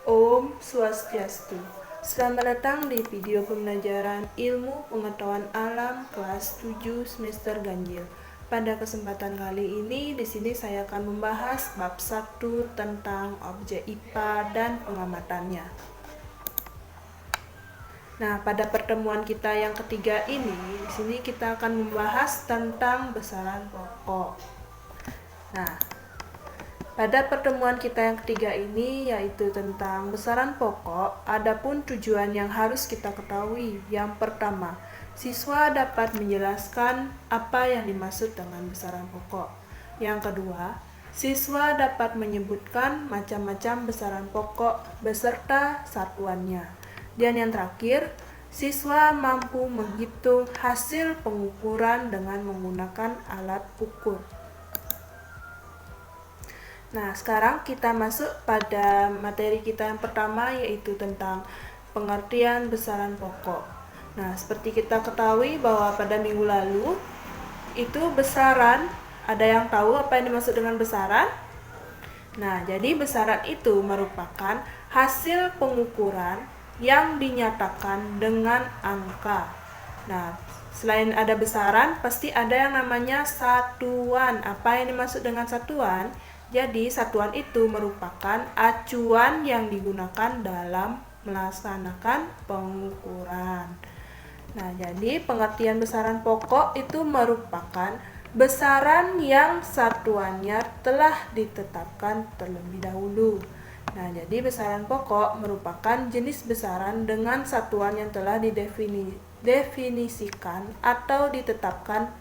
Om Swastiastu. Selamat datang di video pembelajaran Ilmu Pengetahuan Alam kelas 7 semester ganjil. Pada kesempatan kali ini di sini saya akan membahas bab 1 tentang objek IPA dan pengamatannya. Nah, pada pertemuan kita yang ketiga ini, di sini kita akan membahas tentang besaran pokok. Nah, pada pertemuan kita yang ketiga ini yaitu tentang besaran pokok, adapun tujuan yang harus kita ketahui. Yang pertama, siswa dapat menjelaskan apa yang dimaksud dengan besaran pokok. Yang kedua, siswa dapat menyebutkan macam-macam besaran pokok beserta satuannya. Dan yang terakhir, siswa mampu menghitung hasil pengukuran dengan menggunakan alat ukur. Nah, sekarang kita masuk pada materi kita yang pertama, yaitu tentang pengertian besaran pokok. Nah, seperti kita ketahui bahwa pada minggu lalu, itu besaran, ada yang tahu apa yang dimaksud dengan besaran? Nah, jadi besaran itu merupakan hasil pengukuran yang dinyatakan dengan angka. Nah, selain ada besaran, pasti ada yang namanya satuan. Apa yang dimaksud dengan satuan? Jadi, satuan itu merupakan acuan yang digunakan dalam melaksanakan pengukuran. Nah, jadi pengertian besaran pokok itu merupakan besaran yang satuannya telah ditetapkan terlebih dahulu. Nah, jadi besaran pokok merupakan jenis besaran dengan satuan yang telah didefinisikan atau ditetapkan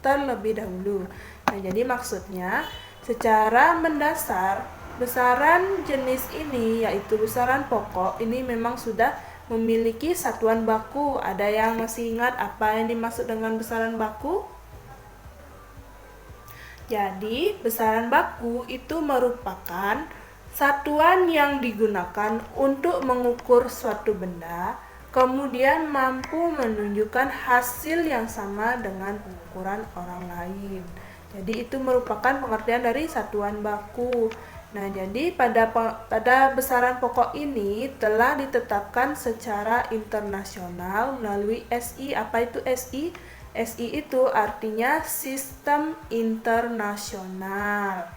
terlebih dahulu. Nah, jadi maksudnya secara mendasar, besaran jenis ini yaitu besaran pokok ini memang sudah memiliki satuan baku. Ada yang masih ingat apa yang dimaksud dengan besaran baku? Jadi, besaran baku itu merupakan satuan yang digunakan untuk mengukur suatu benda, kemudian mampu menunjukkan hasil yang sama dengan pengukuran orang lain. Jadi itu merupakan pengertian dari satuan baku. Nah, jadi pada besaran pokok ini telah ditetapkan secara internasional melalui SI. Apa itu SI? SI itu artinya Sistem Internasional.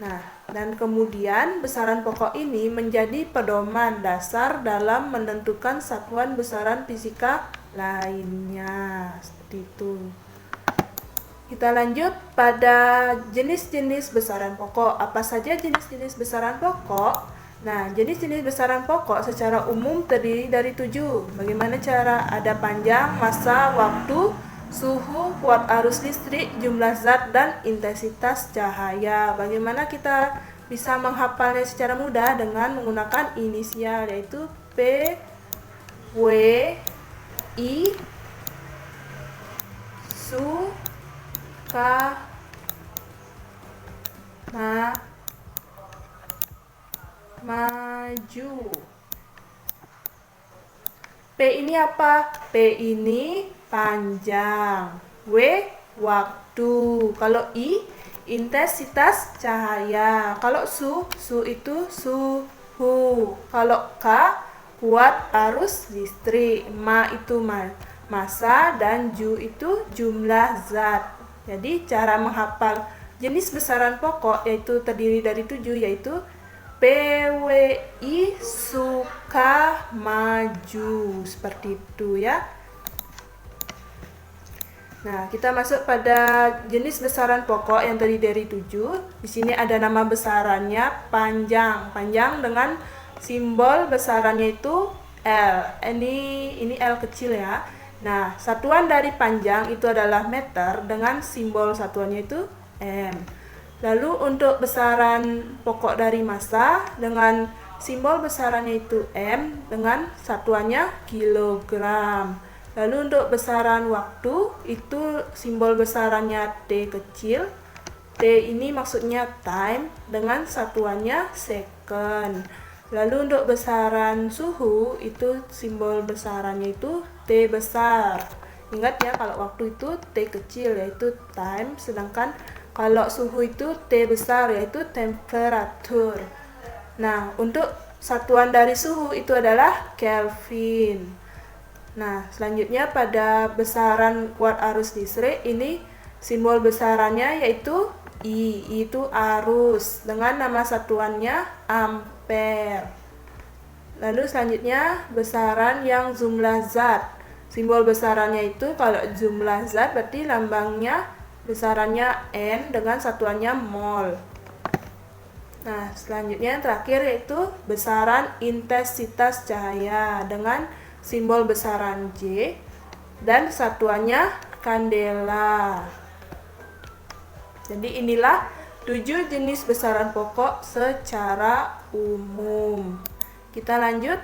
Nah, dan kemudian besaran pokok ini menjadi pedoman dasar dalam menentukan satuan besaran fisika lainnya. Seperti itu. Kita lanjut pada jenis-jenis besaran pokok. Apa saja jenis-jenis besaran pokok? Nah, jenis-jenis besaran pokok secara umum terdiri dari 7. Bagaimana cara? Ada panjang, massa, waktu, suhu, kuat arus listrik, jumlah zat, dan intensitas cahaya. Bagaimana kita bisa menghafalnya secara mudah dengan menggunakan inisial, yaitu P, W, I, SU, K, maju. P ini apa? P ini panjang. W, waktu. Kalau I, intensitas cahaya. Kalau SU itu suhu. Kalau K, kuat arus listrik. Ma itu massa, dan Ju itu jumlah zat. Jadi cara menghafal jenis besaran pokok yaitu terdiri dari 7, yaitu PWI, suka, maju. Seperti itu ya. Nah, kita masuk pada jenis besaran pokok yang terdiri dari 7. Di sini ada nama besarannya panjang. Panjang dengan simbol besarannya itu L. Ini L kecil ya. Nah, satuan dari panjang itu adalah meter dengan simbol satuannya itu M. Lalu untuk besaran pokok dari massa dengan simbol besarannya itu M dengan satuannya kilogram. Lalu untuk besaran waktu itu simbol besarannya T kecil. T ini maksudnya time dengan satuannya second. Lalu untuk besaran suhu itu simbol besarannya itu T besar. Ingat ya, kalau waktu itu T kecil yaitu time, sedangkan kalau suhu itu T besar yaitu temperature. Nah, untuk satuan dari suhu itu adalah Kelvin. Nah, selanjutnya pada besaran kuat arus listrik ini simbol besarannya yaitu I itu arus dengan nama satuannya ampere. Lalu selanjutnya besaran yang jumlah zat. Simbol besarannya itu kalau jumlah zat berarti lambangnya besarannya N dengan satuannya mol. Nah, selanjutnya yang terakhir yaitu besaran intensitas cahaya dengan simbol besaran J dan satuannya kandela. Jadi inilah 7 jenis besaran pokok secara umum. Kita lanjut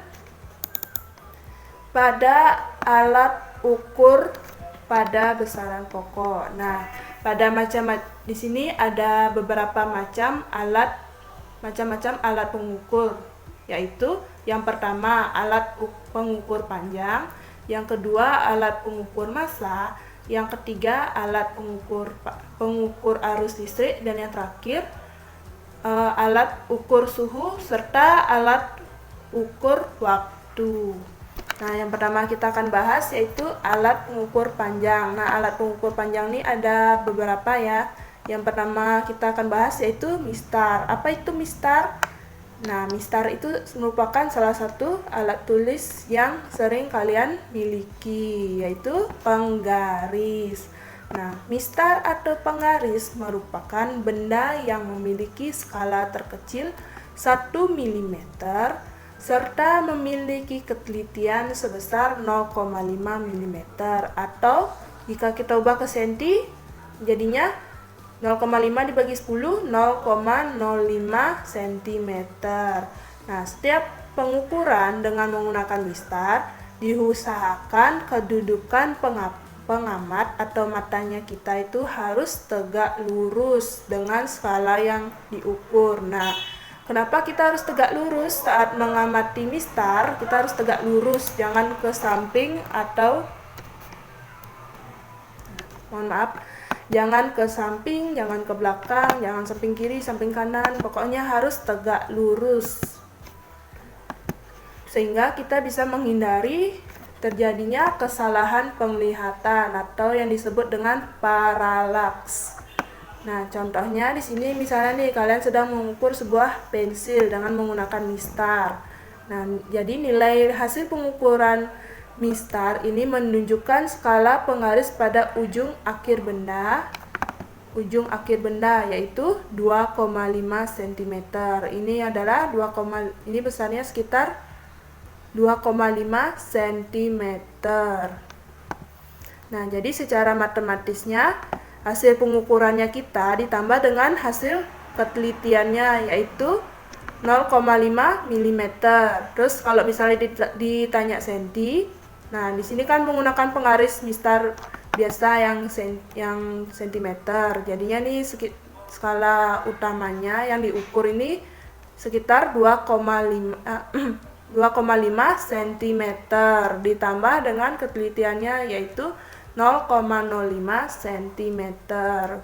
pada alat ukur pada besaran pokok. Nah, pada di sini ada beberapa macam alat pengukur, yaitu yang pertama alat pengukur panjang, yang kedua alat pengukur massa, yang ketiga alat pengukur arus listrik, dan yang terakhir alat ukur suhu serta alat ukur waktu. Nah, yang pertama kita akan bahas yaitu alat pengukur panjang. Nah, alat pengukur panjang ini ada beberapa ya. Yang pertama kita akan bahas yaitu mistar. Apa itu mistar? Nah, mistar itu merupakan salah satu alat tulis yang sering kalian miliki, yaitu penggaris. Nah, mistar atau penggaris merupakan benda yang memiliki skala terkecil 1 mm serta memiliki ketelitian sebesar 0,5 mm atau jika kita ubah ke senti jadinya 0,5 dibagi 10, 0,05 cm. Nah, setiap pengukuran dengan menggunakan mistar diusahakan kedudukan pengamat atau matanya kita itu harus tegak lurus dengan skala yang diukur. Nah, kenapa kita harus tegak lurus saat mengamati mistar? Kita harus tegak lurus, jangan ke samping atau jangan ke samping, jangan ke belakang, jangan samping kiri, samping kanan, pokoknya harus tegak lurus. Sehingga kita bisa menghindari terjadinya kesalahan penglihatan atau yang disebut dengan paralaks. Nah, contohnya di sini misalnya nih kalian sedang mengukur sebuah pensil dengan menggunakan mistar. Nah, jadi nilai hasil pengukuran mistar ini menunjukkan skala penggaris pada ujung akhir benda yaitu 2,5 cm. Ini adalah ini besarnya sekitar 2,5 cm. Nah, jadi secara matematisnya hasil pengukurannya kita ditambah dengan hasil ketelitiannya yaitu 0,5 mm. Terus kalau misalnya ditanya senti, nah di sini kan menggunakan penggaris mistar biasa yang sentimeter. Jadinya nih skala utamanya yang diukur ini sekitar 2,5 cm ditambah dengan ketelitiannya yaitu 0,05 cm.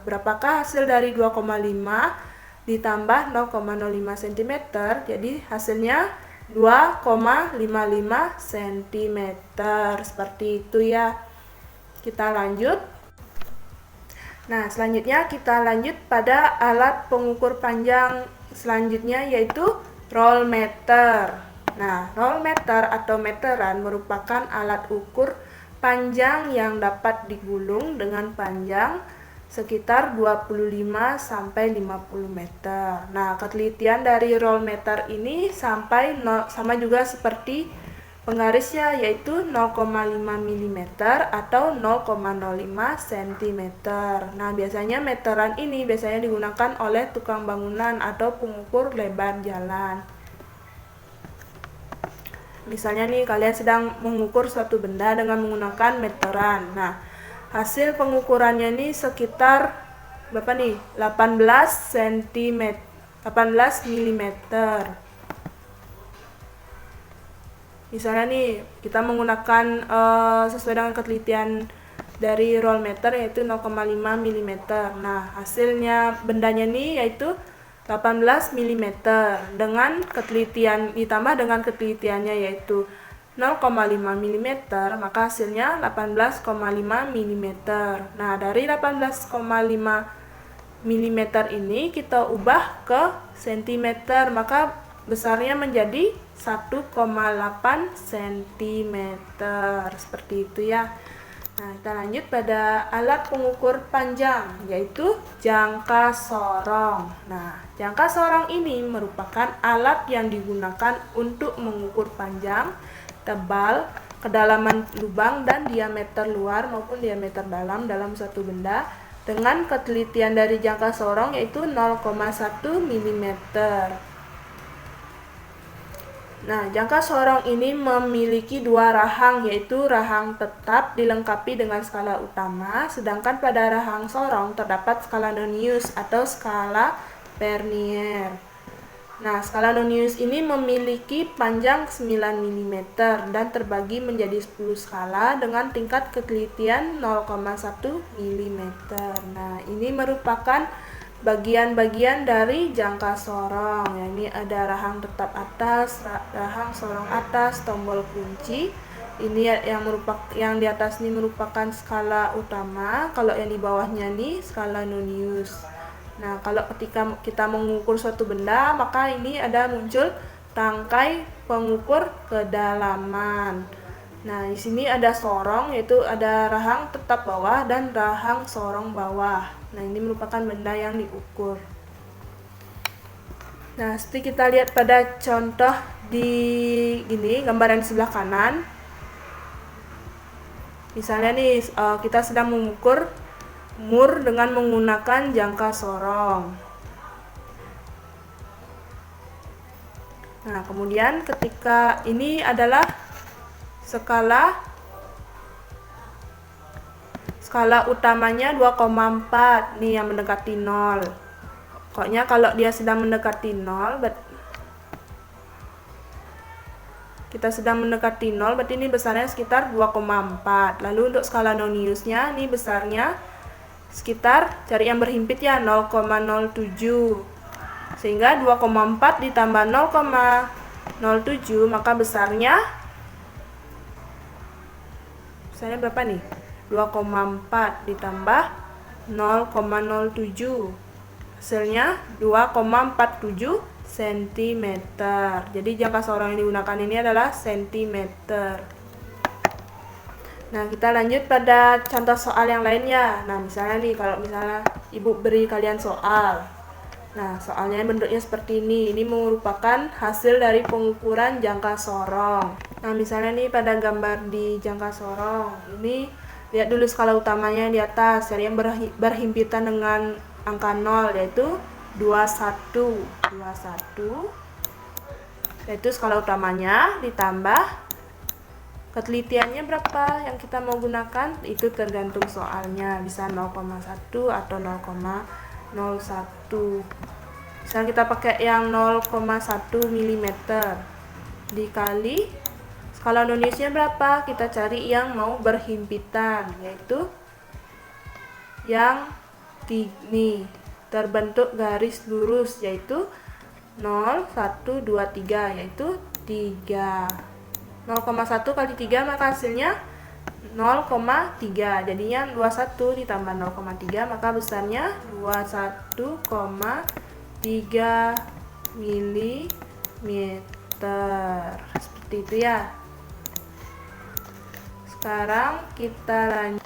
Berapakah hasil dari 2,5 ditambah 0,05 cm? Jadi hasilnya 2,55 cm. Seperti itu ya. Kita lanjut. Nah, selanjutnya kita lanjut pada alat pengukur panjang selanjutnya yaitu roll meter. Nah, roll meter atau meteran merupakan alat ukur panjang yang dapat digulung dengan panjang sekitar 25-50 meter. Nah, ketelitian dari roll meter ini sama juga seperti penggarisnya yaitu 0,5 mm atau 0,05 cm. Nah, biasanya meteran ini biasanya digunakan oleh tukang bangunan atau pengukur lebar jalan. Misalnya nih kalian sedang mengukur suatu benda dengan menggunakan meteran. Nah, hasil pengukurannya ini sekitar berapa nih? 18 mm. Misalnya nih kita menggunakan sesuai dengan ketelitian dari roll meter yaitu 0,5 mm. Nah, hasilnya bendanya nih yaitu 18 mm dengan ketelitian ditambah dengan ketelitiannya yaitu 0,5 mm, maka hasilnya 18,5 mm. Nah, dari 18,5 mm ini kita ubah ke cm, maka besarnya menjadi 1,8 cm. Seperti itu ya. Nah, kita lanjut pada alat pengukur panjang, yaitu jangka sorong. Nah, jangka sorong ini merupakan alat yang digunakan untuk mengukur panjang, tebal, kedalaman lubang, dan diameter luar maupun diameter dalam suatu benda dengan ketelitian dari jangka sorong yaitu 0,1 mm. Nah, jangka sorong ini memiliki dua rahang, yaitu rahang tetap dilengkapi dengan skala utama, sedangkan pada rahang sorong terdapat skala Nonius atau skala Vernier. Nah, skala Nonius ini memiliki panjang 9 mm dan terbagi menjadi 10 skala dengan tingkat ketelitian 0,1 mm. Nah, ini merupakan bagian-bagian dari jangka sorong. Ya, ini ada rahang tetap atas, rahang sorong atas, tombol kunci. Ini yang di atas ini merupakan skala utama, kalau yang di bawahnya nih skala Nonius. Nah, kalau ketika kita mengukur suatu benda, maka ini ada muncul tangkai pengukur kedalaman. Nah, di sini ada sorong, yaitu ada rahang tetap bawah dan rahang sorong bawah. Nah, ini merupakan benda yang diukur. Nah, seperti kita lihat pada contoh di ini, gambaran di sebelah kanan. Misalnya nih, kita sedang mengukur mur dengan menggunakan jangka sorong. Nah, kemudian ketika ini adalah skala utamanya 2,4 nih yang mendekati 0. Pokoknya kalau dia sedang mendekati 0, kita sedang mendekati 0, berarti ini besarnya sekitar 2,4. Lalu untuk skala Noniusnya ini besarnya sekitar, cari yang berhimpit ya, 0,07. Sehingga 2,4 ditambah 0,07 maka besarnya berapa nih? 2,4 ditambah 0,07. Hasilnya 2,47 cm. Jadi jangka sorong yang digunakan ini adalah cm. Nah, kita lanjut pada contoh soal yang lainnya. Nah, misalnya nih, kalau misalnya ibu beri kalian soal. Nah, soalnya bentuknya seperti ini. Ini merupakan hasil dari pengukuran jangka sorong. Nah, misalnya nih pada gambar di jangka sorong. Ini lihat dulu skala utamanya di atas, yang berhimpitan dengan angka 0, yaitu 21. Yaitu skala utamanya ditambah ketelitiannya berapa yang kita mau gunakan, itu tergantung soalnya, bisa 0,1 atau 0,01. Misalnya kita pakai yang 0,1 mm dikali skala Noniusnya berapa, kita cari yang mau berhimpitan, yaitu yang ini terbentuk garis lurus, yaitu 0, 1, 2, 3, yaitu 3. 0,1 kali 3 maka hasilnya 0,3. Jadinya 21 ditambah 0,3 maka besarnya 21,3 mm. Seperti itu ya. Sekarang kita lanjut.